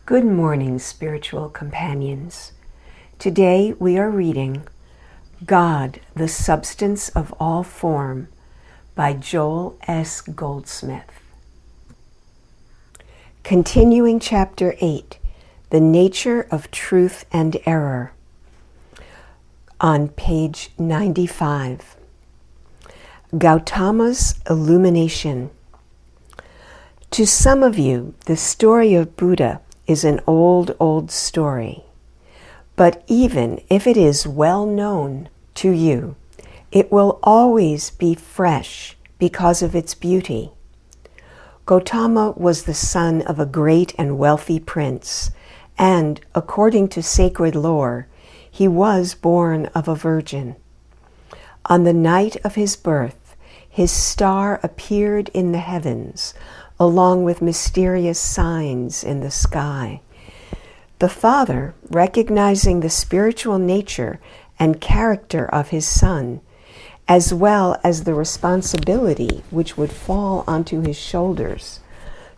Good morning, spiritual companions. Today we are reading God, the Substance of All Form by Joel S. Goldsmith. Continuing Chapter 8, The Nature of Truth and Error, on page 95. Gautama's Illumination. To some of you, the story of Buddha is an old story. But even if it is well known to you, it will always be fresh because of its beauty. Gautama was the son of a great and wealthy prince, and, according to sacred lore, he was born of a virgin. On the night of his birth, his star appeared in the heavens, along with mysterious signs in the sky. The father, recognizing the spiritual nature and character of his son, as well as the responsibility which would fall onto his shoulders,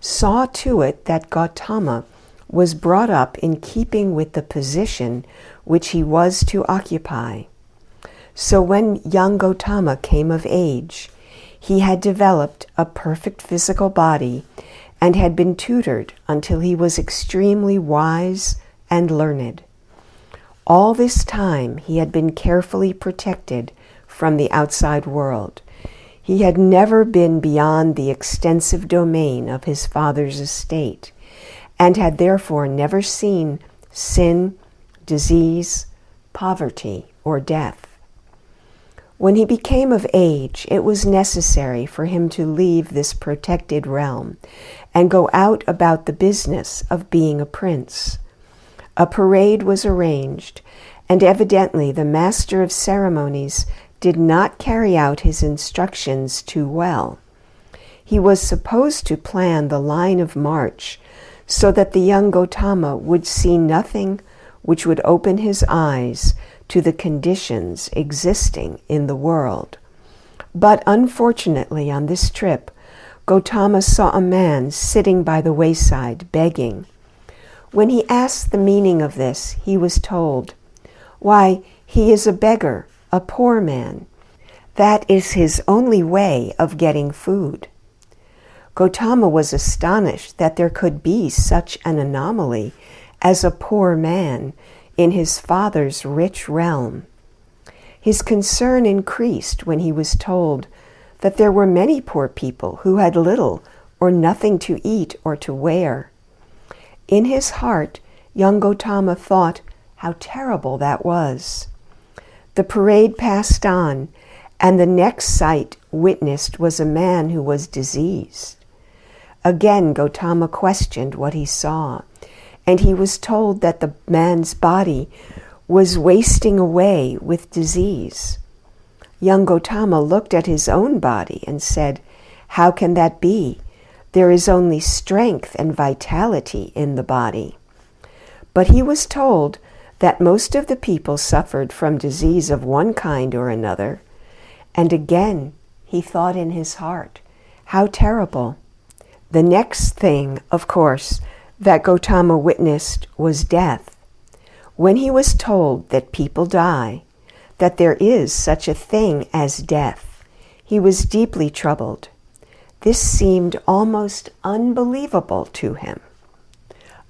saw to it that Gautama was brought up in keeping with the position which he was to occupy. So when young Gautama came of age, he had developed a perfect physical body and had been tutored until he was extremely wise and learned. All this time he had been carefully protected from the outside world. He had never been beyond the extensive domain of his father's estate, and had therefore never seen sin, disease, poverty, or death. When he became of age, it was necessary for him to leave this protected realm and go out about the business of being a prince. A parade was arranged, and evidently the master of ceremonies did not carry out his instructions too well. He was supposed to plan the line of march so that the young Gautama would see nothing which would open his eyes to the conditions existing in the world. But unfortunately on this trip, Gautama saw a man sitting by the wayside begging. When he asked the meaning of this, he was told, "Why, he is a beggar, a poor man. That is his only way of getting food." Gautama was astonished that there could be such an anomaly as a poor man in his father's rich realm. His concern increased when he was told that there were many poor people who had little or nothing to eat or to wear. In his heart, young Gautama thought how terrible that was. The parade passed on, and the next sight witnessed was a man who was diseased. Again Gautama questioned what he saw, and he was told that the man's body was wasting away with disease. Young Gautama looked at his own body and said, "How can that be? There is only strength and vitality in the body." But he was told that most of the people suffered from disease of one kind or another, and again he thought in his heart, how terrible. The next thing, of course, that Gautama witnessed was death. When he was told that people die, that there is such a thing as death, he was deeply troubled. This seemed almost unbelievable to him.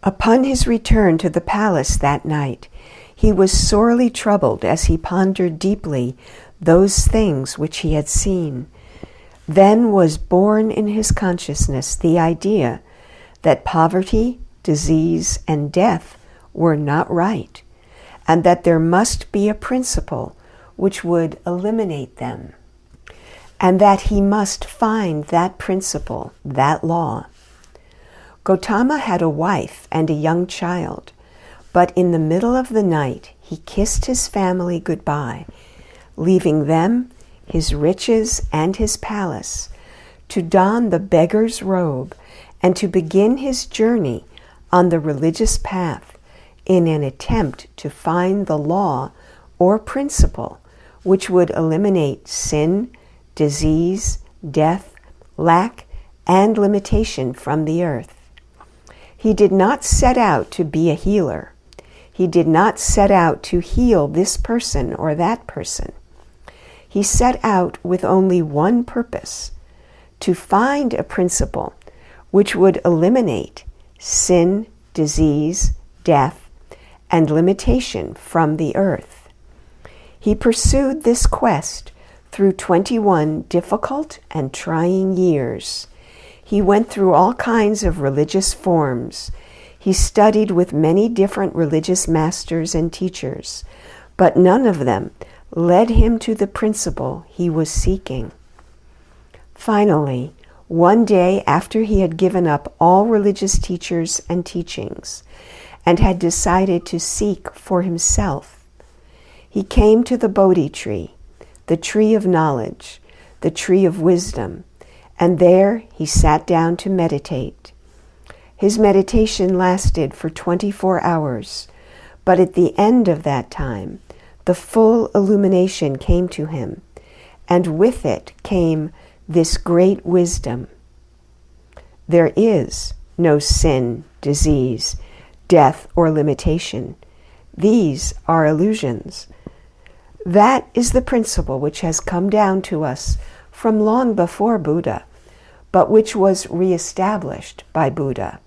Upon his return to the palace that night, he was sorely troubled as he pondered deeply those things which he had seen. Then was born in his consciousness the idea that poverty, disease, and death were not right, and that there must be a principle which would eliminate them, and that he must find that principle, that law. Gautama had a wife and a young child, but in the middle of the night he kissed his family goodbye, leaving them, his riches, and his palace, to don the beggar's robe and to begin his journey on the religious path in an attempt to find the law or principle which would eliminate sin, disease, death, lack, and limitation from the earth. He did not set out to be a healer. He did not set out to heal this person or that person. He set out with only one purpose: to find a principle which would eliminate sin, disease, death, and limitation from the earth. He pursued this quest through 21 difficult and trying years. He went through all kinds of religious forms. He studied with many different religious masters and teachers, but none of them led him to the principle he was seeking. Finally, one day after he had given up all religious teachers and teachings and had decided to seek for himself, he came to the Bodhi tree, the tree of knowledge, the tree of wisdom, and there he sat down to meditate. His meditation lasted for 24 hours, but at the end of that time, the full illumination came to him, and with it came this great wisdom. There is no sin, disease, death, or limitation. These are illusions. That is the principle which has come down to us from long before Buddha, but which was reestablished by Buddha.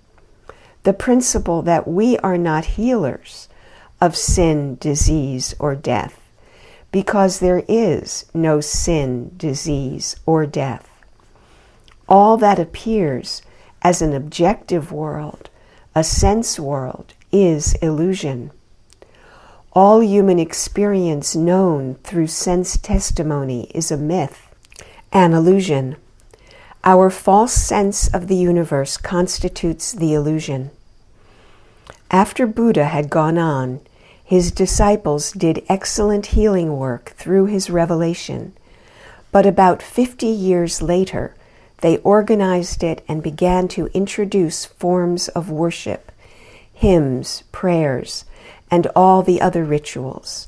The principle that we are not healers of sin, disease, or death, because there is no sin, disease, or death. All that appears as an objective world, a sense world, is illusion. All human experience known through sense testimony is a myth, an illusion. Our false sense of the universe constitutes the illusion. After Buddha had gone on, his disciples did excellent healing work through his revelation, but about 50 years later, they organized it and began to introduce forms of worship, hymns, prayers, and all the other rituals.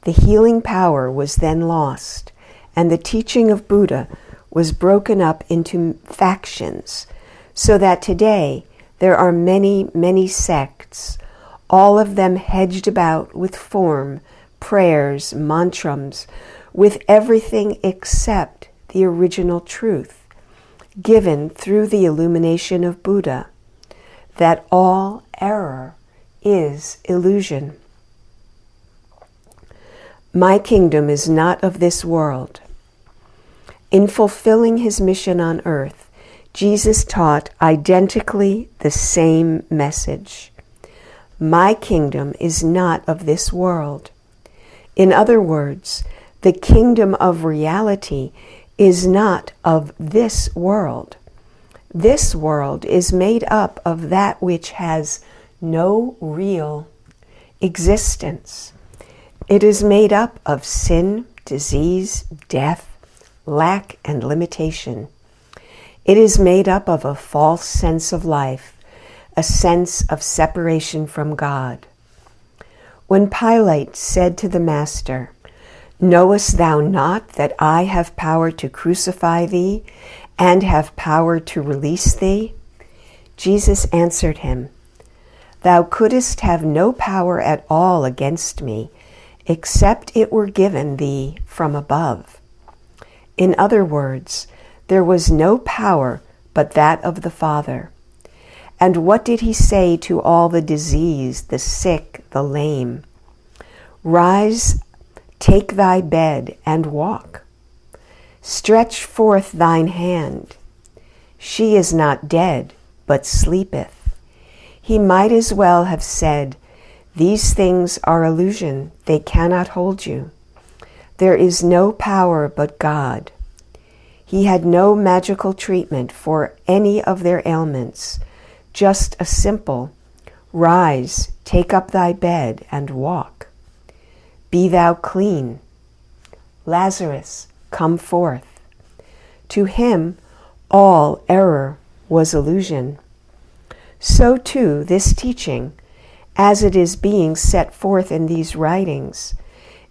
The healing power was then lost, and the teaching of Buddha was broken up into factions, so that today there are many, many sects, all of them hedged about with form, prayers, mantras, with everything except the original truth, given through the illumination of Buddha, that all error is illusion. My kingdom is not of this world. In fulfilling his mission on earth, Jesus taught identically the same message. My kingdom is not of this world. In other words, the kingdom of reality is not of this world. This world is made up of that which has no real existence. It is made up of sin, disease, death, lack, and limitation. It is made up of a false sense of life, a sense of separation from God. When Pilate said to the Master, "Knowest thou not that I have power to crucify thee and have power to release thee?" Jesus answered him, "Thou couldst have no power at all against me, except it were given thee from above." In other words, there was no power but that of the Father. And what did he say to all the diseased, the sick, the lame? "Rise, take thy bed, and walk. Stretch forth thine hand. She is not dead, but sleepeth." He might as well have said, "These things are illusion, they cannot hold you. There is no power but God." He had no magical treatment for any of their ailments, just a simple, "Rise, take up thy bed, and walk. Be thou clean. Lazarus, come forth." To him, all error was illusion. So too, this teaching, as it is being set forth in these writings,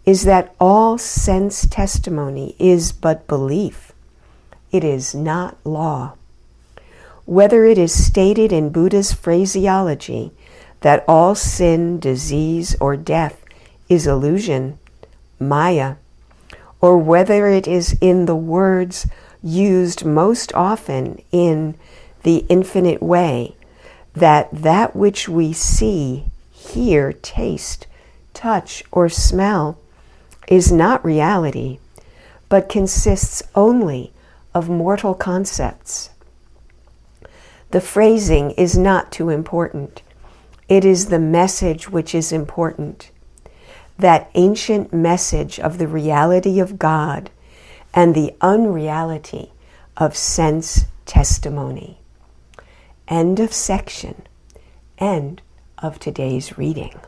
is that all sense testimony is but belief. It is not law. whether it is stated in Buddha's phraseology that all sin, disease, or death is illusion, Maya, or whether it is in the words used most often in the infinite way, that which we see, hear, taste, touch, or smell is not reality, but consists only of mortal concepts. The phrasing is not too important. It is the message which is important. That ancient message of the reality of God and the unreality of sense testimony. End of section. End of today's reading.